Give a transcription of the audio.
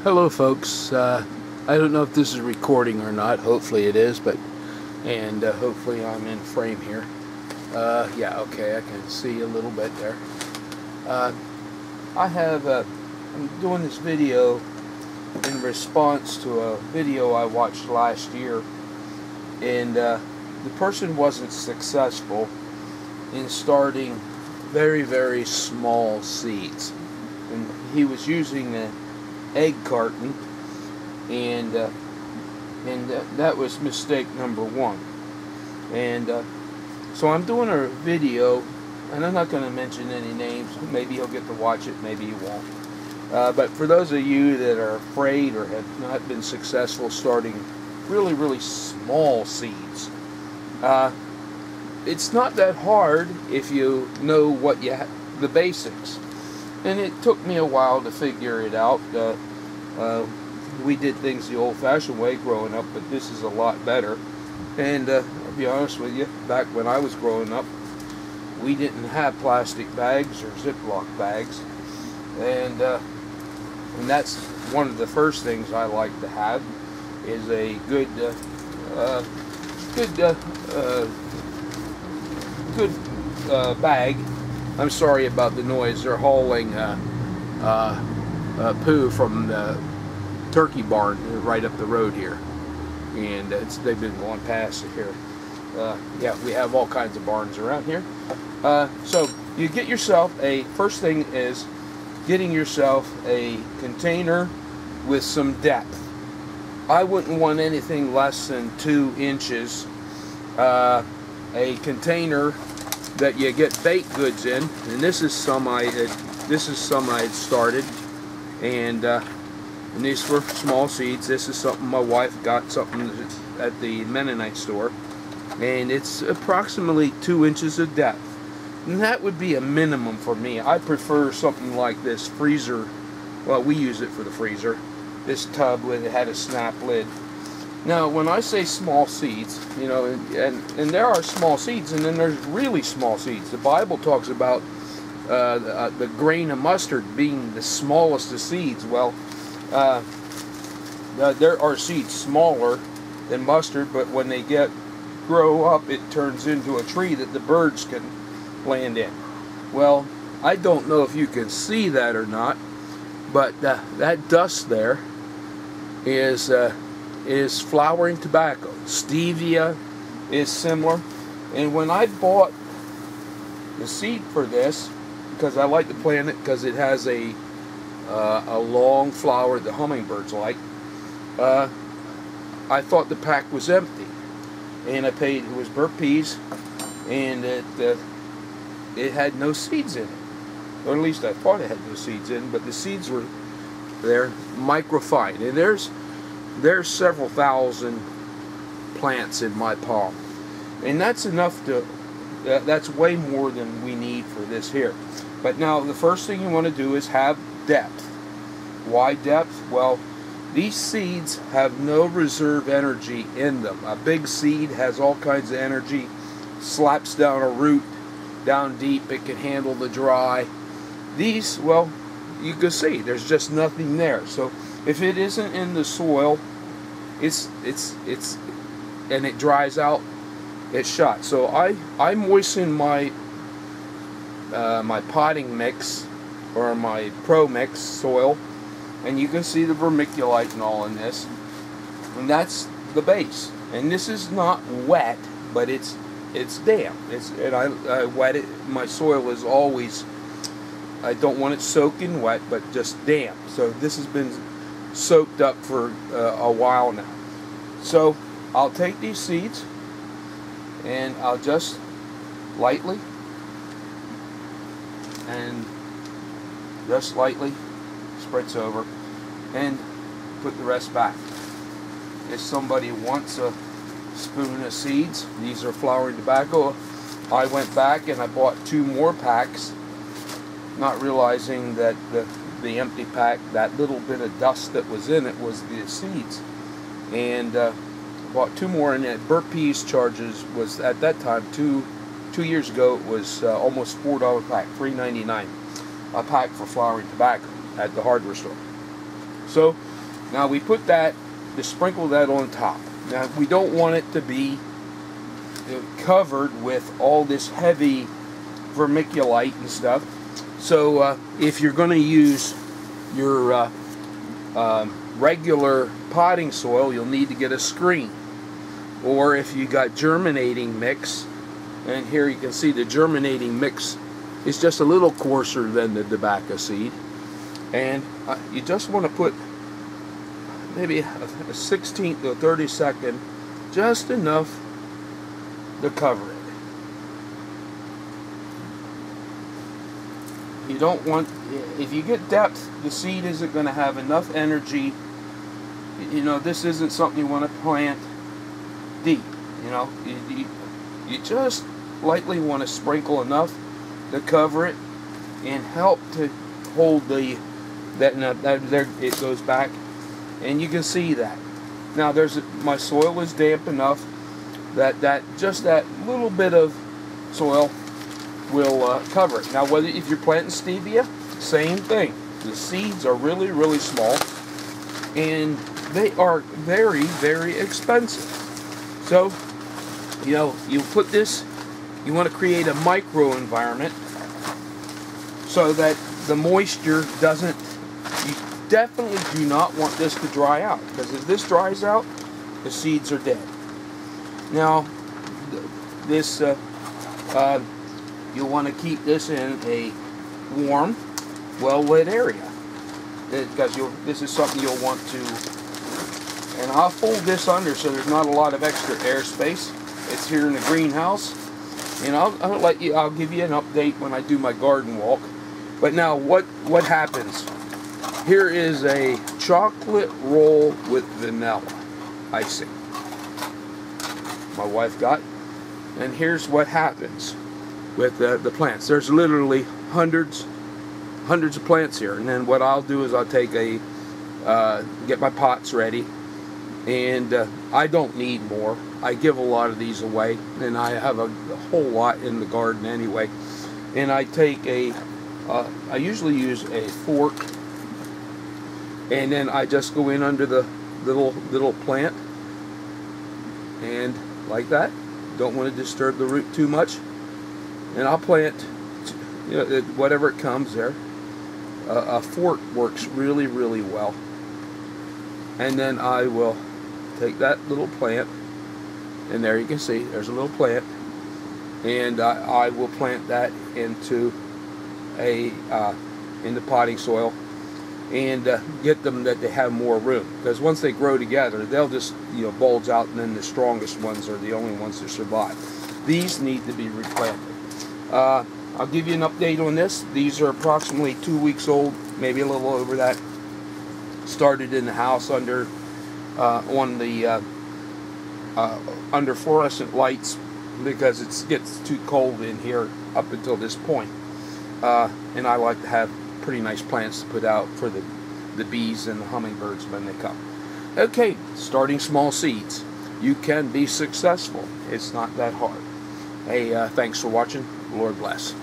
Hello folks, I don't know if this is recording or not. Hopefully it is, but hopefully I'm in frame here. Yeah, okay, I can see a little bit there. I'm doing this video in response to a video I watched last year, and the person wasn't successful in starting very, very small seeds. And he was using an egg carton, and that was mistake number one. And so I'm doing a video, and I'm not going to mention any names. Maybe he'll get to watch it, maybe he won't. But for those of you that are afraid or have not been successful starting really, really small seeds, it's not that hard if you know what the basics. And it took me a while to figure it out. We did things the old-fashioned way growing up, but this is a lot better. And I'll be honest with you, back when I was growing up, we didn't have plastic bags or Ziploc bags, and that's one of the first things I like to have is a good bag. I'm sorry about the noise. They're hauling poo from the turkey barn right up the road here, and they've been going past it here. Yeah, we have all kinds of barns around here. So you get yourself first thing is getting yourself a container with some depth. I wouldn't want anything less than 2 inches. A container that you get baked goods in, and this is some I had started, and these were small seeds. This is something my wife got something at the Mennonite store, and it's approximately 2 inches of depth, and that would be a minimum for me. I prefer something like this freezer. Well, we use it for the freezer. This tub with it had a snap lid. Now, when I say small seeds, you know, and there are small seeds, and then there's really small seeds. The Bible talks about the grain of mustard being the smallest of seeds. Well, there are seeds smaller than mustard, but when they grow up, it turns into a tree that the birds can land in. Well, I don't know if you can see that or not, but that dust there is flowering tobacco. Stevia is similar. And when I bought the seed for this, because I like to plant it because it has a long flower the hummingbirds like, I thought the pack was empty, and it was burnt peas, and it had no seeds in it, or at least I thought it had no seeds in, but the seeds were there, microfine, and there's several thousand plants in my palm, and that's enough that's way more than we need for this here. But now the first thing you want to do is have depth. Why depth? Well, these seeds have no reserve energy in them. A big seed has all kinds of energy, slaps down a root down deep, it can handle the dry. These, well, you can see there's just nothing there. So if it isn't in the soil, and it dries out, it's shot. So I moisten my my potting mix, or my Pro Mix soil, and you can see the vermiculite and all in this, and that's the base. And this is not wet, but it's damp. And I wet it. My soil is always, I don't want it soaking wet, but just damp. So this has been soaked up for a while now. So I'll take these seeds and I'll just lightly spritz over and put the rest back. If somebody wants a spoon of seeds, these are flowering tobacco. I went back and I bought 2 more packs, not realizing that the empty pack, that little bit of dust that was in it, was the seeds. And bought 2 more, and it burnt peas charges was at that time 2 years ago, it was almost $4 a pack, $3.99 a pack for flowering tobacco at the hardware store. So Now we put that to sprinkle that on top. Now we don't want it to be covered with all this heavy vermiculite and stuff. So if you're going to use your regular potting soil, you'll need to get a screen. Or if you got germinating mix, and here you can see the germinating mix is just a little coarser than the tobacco seed, and you just want to put maybe a 16th to a 32nd, just enough to cover it. You don't want, if you get depth, the seed isn't going to have enough energy. You know, this isn't something you want to plant deep. You know, you just lightly want to sprinkle enough to cover it and help to hold there it goes back, and you can see that. Now my soil is damp enough that just that little bit of soil will cover it. Now if you're planting stevia, same thing. The seeds are really, really small, and they are very, very expensive. So, you know, you put this, you want to create a micro environment so that the moisture doesn't, you definitely do not want this to dry out, because if this dries out, the seeds are dead. Now, this, you'll want to keep this in a warm, well-lit area, because this is something you'll want to, and I'll fold this under so there's not a lot of extra airspace. It's here in the greenhouse, and I'll give you an update when I do my garden walk. But now what happens? Here is a chocolate roll with vanilla icing my wife got, and here's what happens with the plants. There's literally hundreds of plants here, and then what I'll do is I'll take get my pots ready, and I don't need more. I give a lot of these away, and I have a whole lot in the garden anyway. And I take I usually use a fork, and then I just go in under the little plant, and like that. Don't want to disturb the root too much, and I'll plant, you know, whatever it comes there. A fork works really, really well, and then I will take that little plant, and there you can see there's a little plant, and I will plant that into into potting soil, and get them that they have more room, because once they grow together, they'll just, you know, bulge out, and then the strongest ones are the only ones that survive. These need to be replanted. I'll give you an update on this. These are approximately 2 weeks old, maybe a little over that. Started in the house under under fluorescent lights, because it gets too cold in here up until this point. And I like to have pretty nice plants to put out for the bees and the hummingbirds when they come. Okay, starting small seeds. You can be successful. It's not that hard. Hey, thanks for watching. Lord bless.